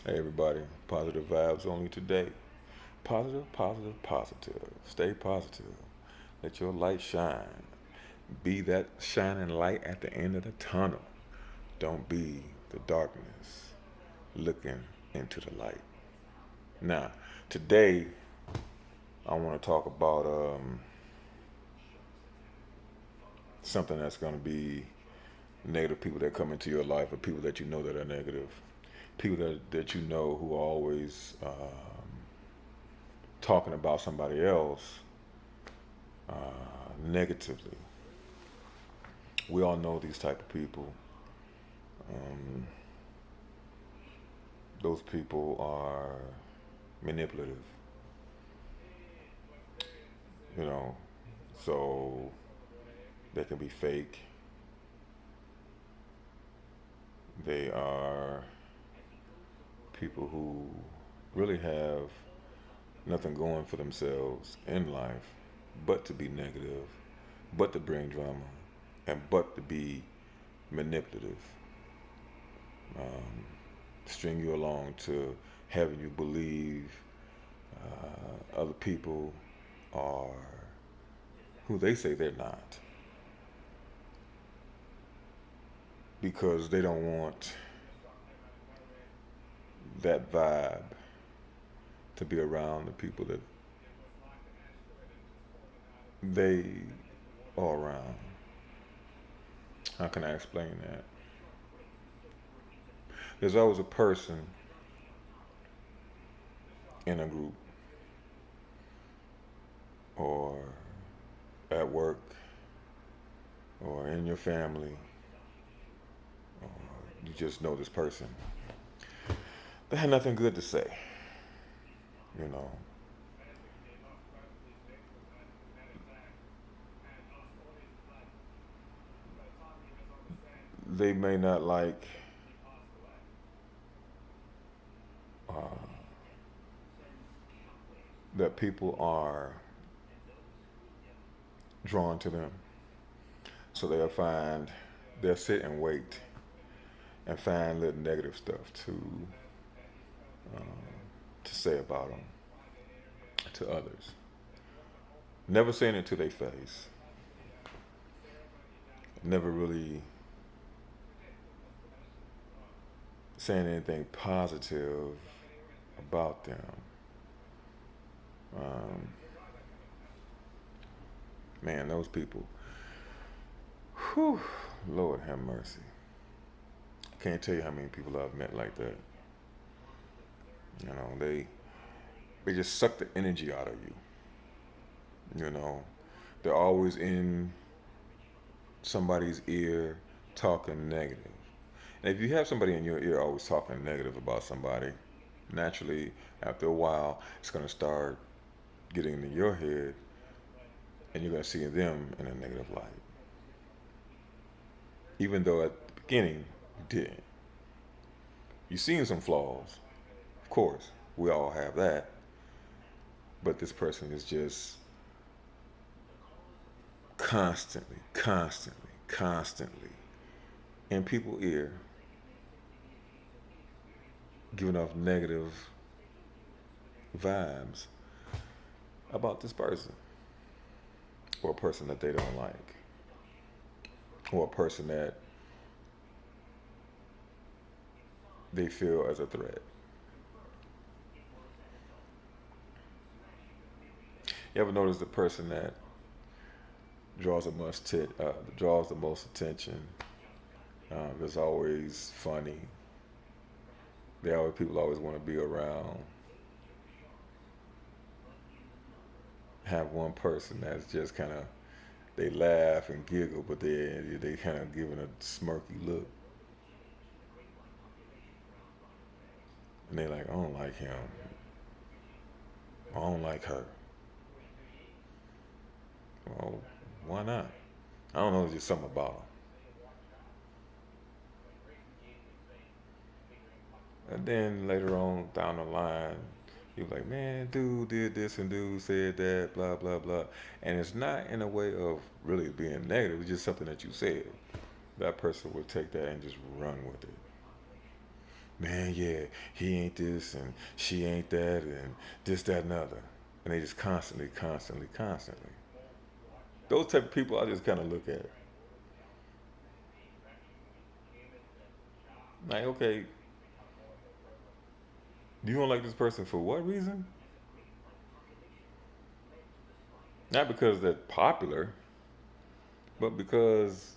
Hey everybody, positive vibes only today. Positive, positive, positive. Stay positive. Let your light shine. Be that shining light at the end of the tunnel. Don't be the darkness looking into the light. Now, today I want to talk about something that's going to be negative people that come into your life, or people that you know that are negative, people that you know who are always talking about somebody else negatively. We all know these type of people. Um, those people are manipulative, you know, so they can be fake. They are people who really have nothing going for themselves in life but to be negative, but to bring drama, and but to be manipulative. String you along to having you believe other people are who they say they're not, because they don't want that vibe to be around the people that they are around. How can I explain that? There's always a person in a group or at work or in your family, or you just know this person that had nothing good to say. You know, they may not like uh, that people are drawn to them. So they'll sit and wait and find little negative stuff to say about them to others. Never saying it to their face. Never really saying anything positive about them. Um, Man, those people. Whew, Lord have mercy. I can't tell you how many people I've met like that. You know, they just suck the energy out of you. You know, they're always in somebody's ear talking negative. And if you have somebody in your ear always talking negative about somebody, naturally, after a while, it's going to start getting into your head, and you're going to see them in a negative light. Even though at the beginning, you didn't. You've seen some flaws, of course. We all have that. But this person is just constantly in people's ear, giving off negative vibes about this person, or a person that they don't like, or a person that they feel as a threat. You ever notice the person that draws the most attention? Is always funny. People always want to be around. Have one person that's just kind of, they laugh and giggle, but they kind of giving a smirky look, and they like, I don't like him, I don't like her. Well, why not? I don't know. It's just something about them. And then later on down the line, you're like, man, dude did this and dude said that, blah blah blah, and it's not in a way of really being negative. It's just something that you said. That person would take that and just run with it. Man, yeah, he ain't this and she ain't that and this, that, and other. And they just constantly, constantly, constantly. Those type of people, I just kind of look at it. Like, okay, you don't like this person for what reason? Not because they're popular, but because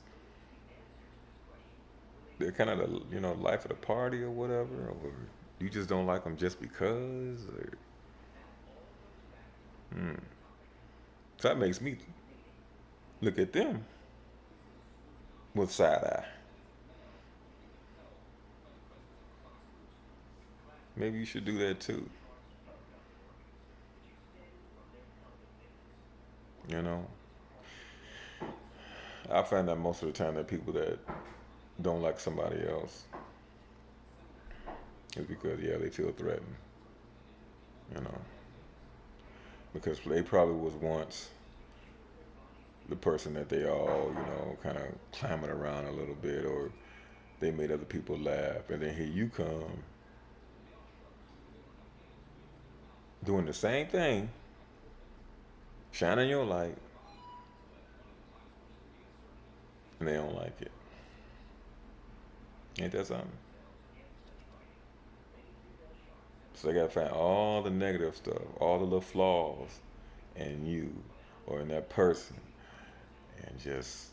they're kind of the life of the party or whatever, or you just don't like them just because. Or, so that makes me look at them with side eye. Maybe you should do that too. You know, I find that most of the time that people that don't like somebody else is because they feel threatened. You know, because they probably was once the person that they all kind of clamored around a little bit, or they made other people laugh, and then here you come doing the same thing, shining your light, and they don't like it. Ain't that something? So they gotta find all the negative stuff, all the little flaws in you or in that person, and just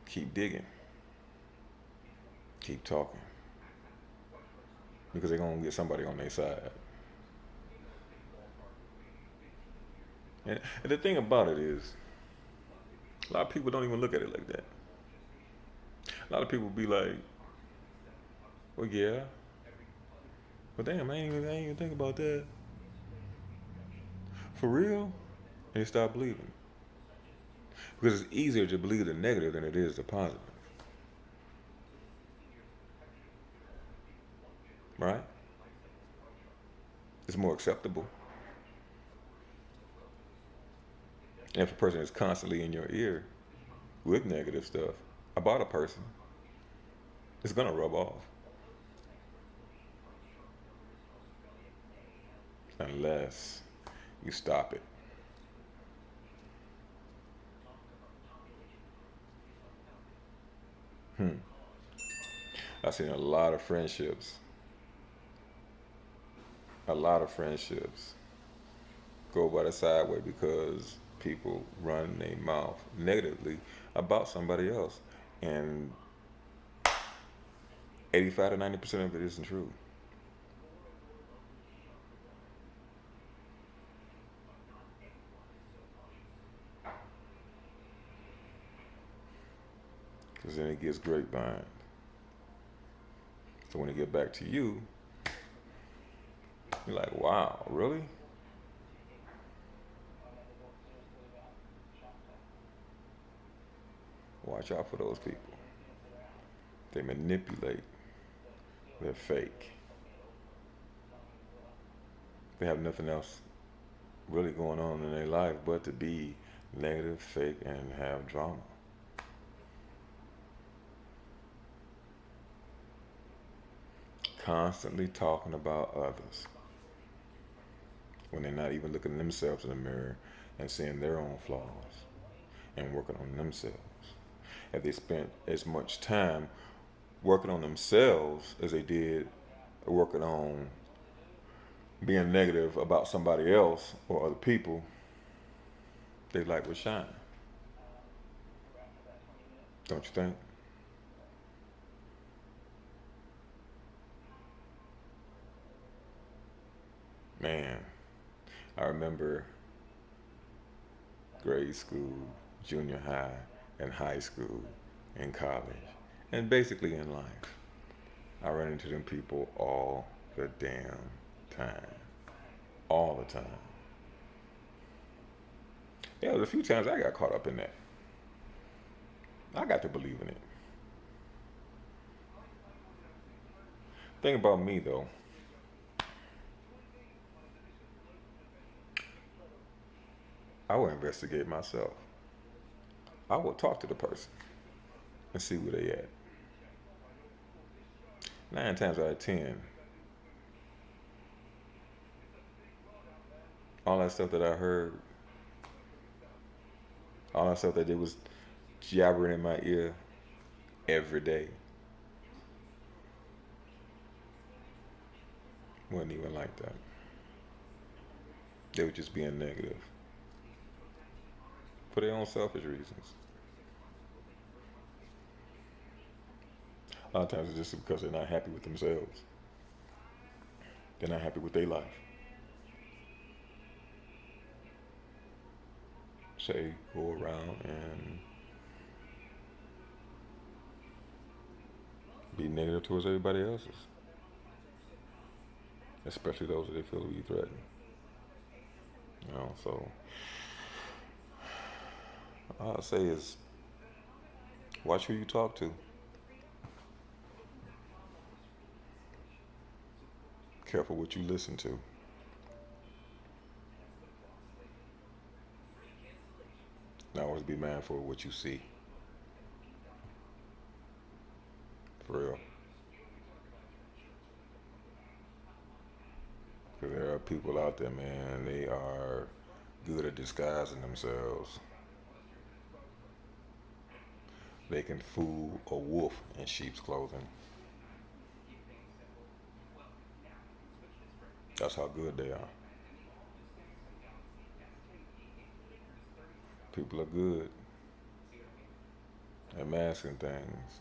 keep digging, keep talking, because they're gonna get somebody on their side. And the thing about it is, a lot of people don't even look at it like that. A lot of people be like, "Well, yeah, but damn, I ain't even think about that for real," and they stop believing because it's easier to believe the negative than it is the positive, right? It's more acceptable. And if a person is constantly in your ear with negative stuff about a person, it's gonna rub off unless you stop it. Hmm. I've seen a lot of friendships go by the sideway because people run their mouth negatively about somebody else, and 85 to 90% of it isn't true. Because then it gets grapevine. So when it get back to you, you're like, wow, really? Watch out for those people. They manipulate. They're fake. They have nothing else really going on in their life but to be negative, fake, and have drama. Constantly talking about others when they're not even looking at themselves in the mirror and seeing their own flaws and working on themselves. If they spent as much time working on themselves as they did working on being negative about somebody else or other people, their light would shine. Don't you think? Man, I remember grade school, junior high, and high school, and college, and basically in life. I run into them people all the damn time. All the time. Yeah, there was a few times I got caught up in that. I got to believe in it. Thing about me though, I would investigate myself. I would talk to the person and see where they at. Nine times out of ten, all that stuff that I heard, all that stuff that they was jabbering in my ear every day, wasn't even like that. They were just being negative for their own selfish reasons. A lot of times it's just because they're not happy with themselves. They're not happy with their life. Say, go around and be negative towards everybody else's, especially those that they feel to be threatened. So all I say is watch who you talk to. Careful what you listen to. And always be mindful of what you see. For real. Because there are people out there, man, they are good at disguising themselves. They can fool a wolf in sheep's clothing. That's how good they are. People are good at masking things,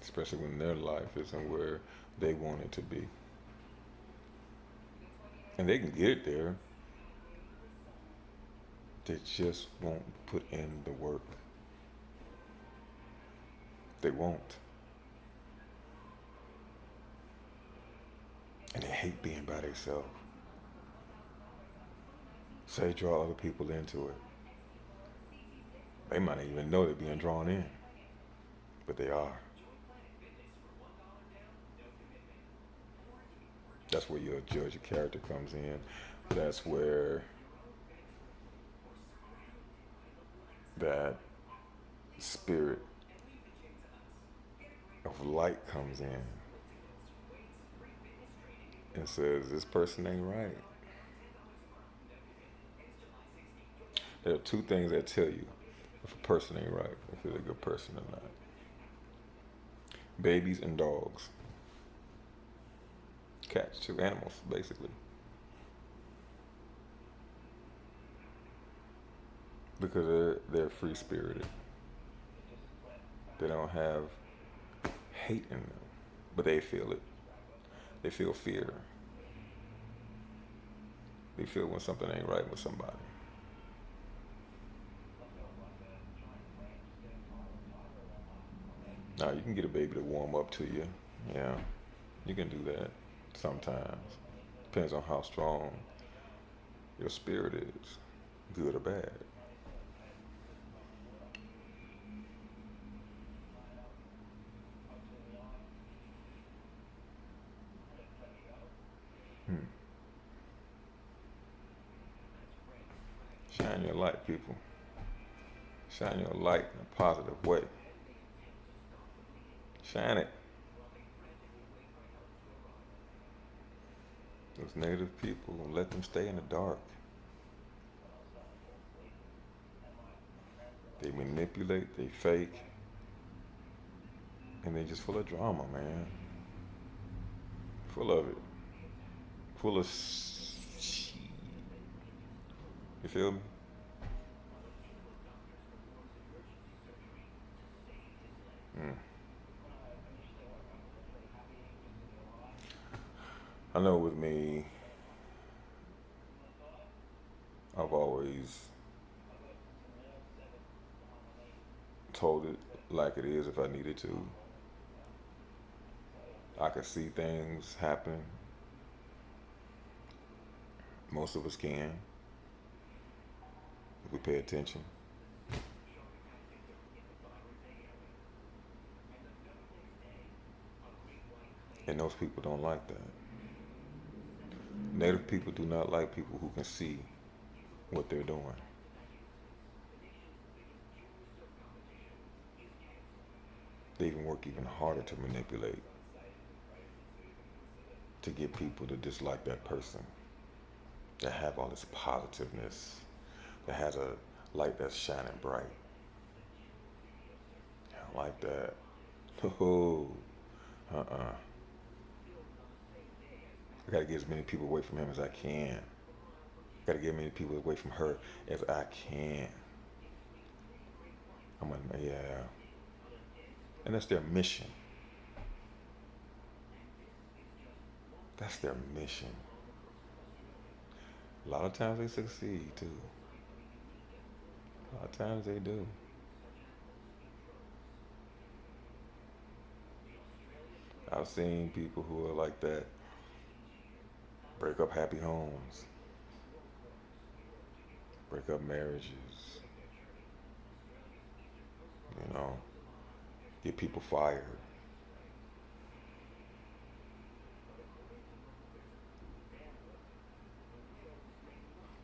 especially when their life isn't where they want it to be. And they can get it there, they just won't put in the work. They won't. And they hate being by themselves. So they draw other people into it. They might not even know they're being drawn in, but they are. That's where your judge of character comes in. That's where that spirit of light comes in and says, this person ain't right. There are two things that tell you if a person ain't right, if they're a good person or not. Babies and dogs. Cats, two animals, basically. Because they're free spirited. They don't have hate in them, but they feel it. They feel fear. They feel when something ain't right with somebody. Now you can get a baby to warm up to you. Yeah, you can do that sometimes. Depends on how strong your spirit is, good or bad. Hmm. Shine your light, people. Shine your light in a positive way. Shine it. Those negative people, let them stay in the dark. They manipulate, they fake, and they just full of drama, man. Full of it. Full of you feel me? Mm. I know with me, I've always told it like it is if I needed to. I could see things happen. Most of us can if we pay attention. And those people don't like that. Native people do not like people who can see what they're doing. they even work even harder to manipulate, to get people to dislike that person, that have all this positiveness, that has a light that's shining bright. I like that. Oh, uh-uh. I gotta get as many people away from him as I can. Gotta get as many people away from her as I can. I'm gonna, yeah. And that's their mission. That's their mission. A lot of times they succeed too. A lot of times they do. I've seen people who are like that break up happy homes, break up marriages, you know, get people fired.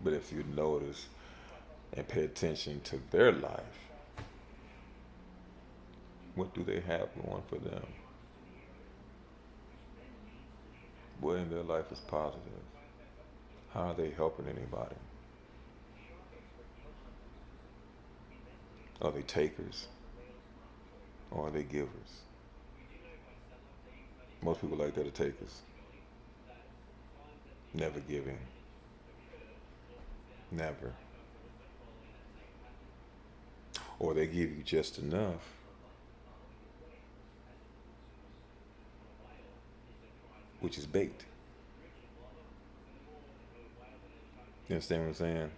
But if you notice and pay attention to their life, what do they have going for them? What in their life is positive? How are they helping anybody? Are they takers or are they givers? Most people like that are takers, never giving, never. Or they give you just enough, which is bait. You understand what I'm saying?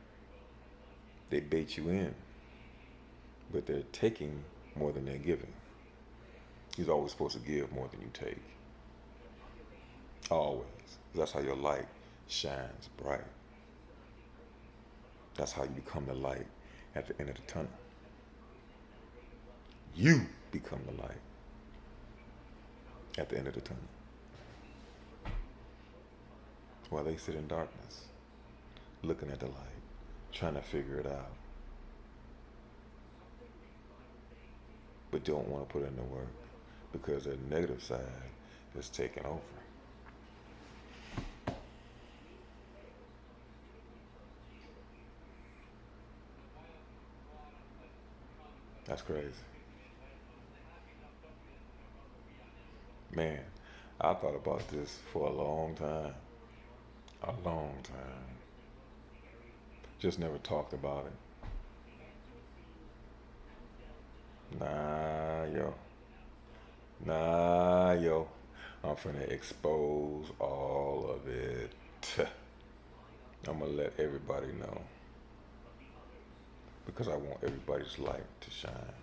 They bait you in, but they're taking more than they're giving. You're always supposed to give more than you take. Always. That's how your light shines bright. That's how you become the light at the end of the tunnel. You become the light at the end of the tunnel. While they sit in darkness, looking at the light, trying to figure it out, but don't want to put in the work because their negative side is taking over. That's crazy. Man, I thought about this for a long time. A long time. Just never talked about it. Nah, yo. Nah, yo. I'm finna expose all of it. I'm gonna let everybody know because I want everybody's light to shine.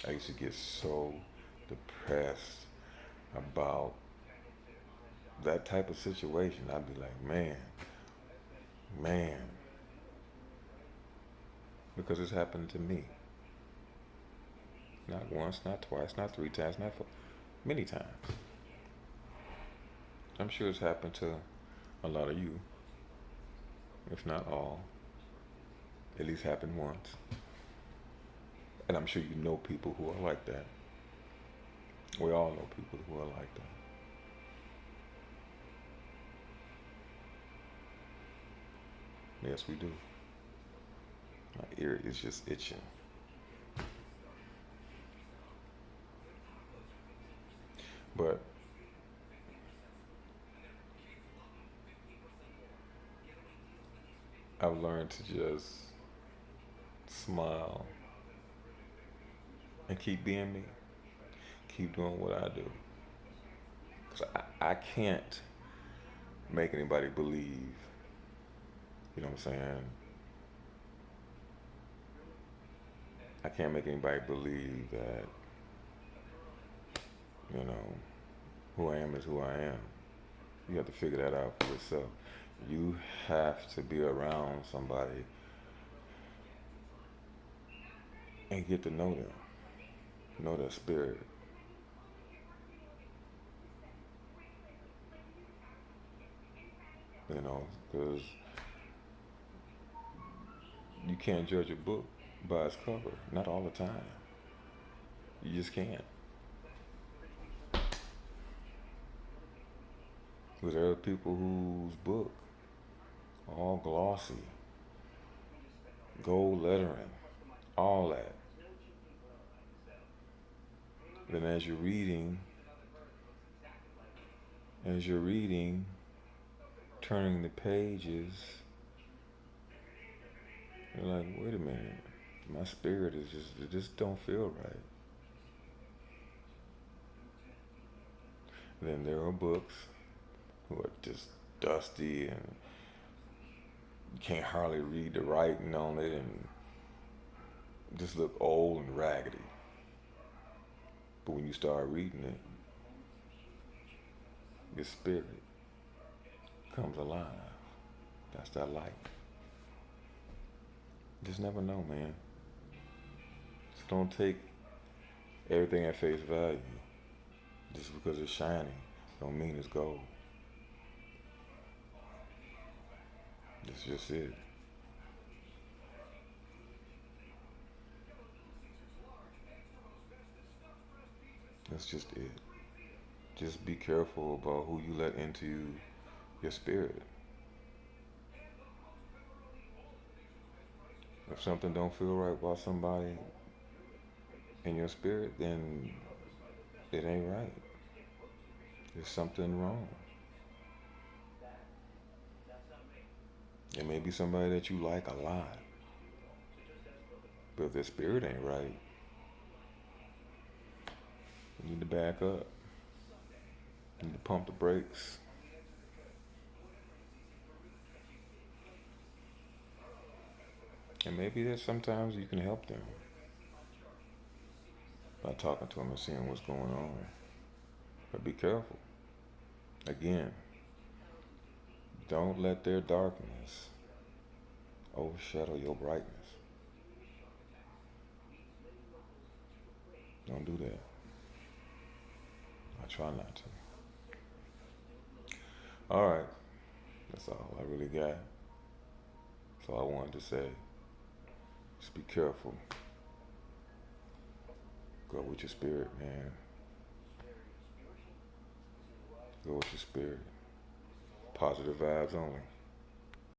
I used to get so depressed about that type of situation. I'd be like, man, because it's happened to me. Not once, not twice, not three times, not four, many times. I'm sure it's happened to a lot of you, if not all. At least happened once. And I'm sure you know people who are like that. We all know people who are like that. Yes, we do. My ear is just itching. But I've learned to just smile and keep being me. Keep doing what I do. Because I can't make anybody believe, you know what I'm saying? I can't make anybody believe that, you know, who I am is who I am. You have to figure that out for yourself. You have to be around somebody and get to know their spirit. You know, because you can't judge a book by its cover. Not all the time. You just can't. Because there are people whose book all glossy, gold lettering, all that. Then as you're reading, turning the pages, you're like, wait a minute, my spirit is it just don't feel right. Then there are books who are just dusty and you can't hardly read the writing on it and just look old and raggedy. But when you start reading it, your spirit comes alive. That's that light. Just never know, man. Just don't take everything at face value. Just because it's shiny don't mean it's gold. That's just it. That's just it. Just be careful about who you let into your spirit. If something don't feel right about somebody in your spirit, then it ain't right. There's something wrong. It may be somebody that you like a lot, but if their spirit ain't right, you need to back up. You need to pump the brakes. And maybe there's sometimes you can help them by talking to them and seeing what's going on. But be careful. Again, don't let their darkness overshadow your brightness. Don't do that. I try not to. All right. That's all I really got. That's all I wanted to say. Just be careful. Go with your spirit, man. Go with your spirit. Positive vibes only.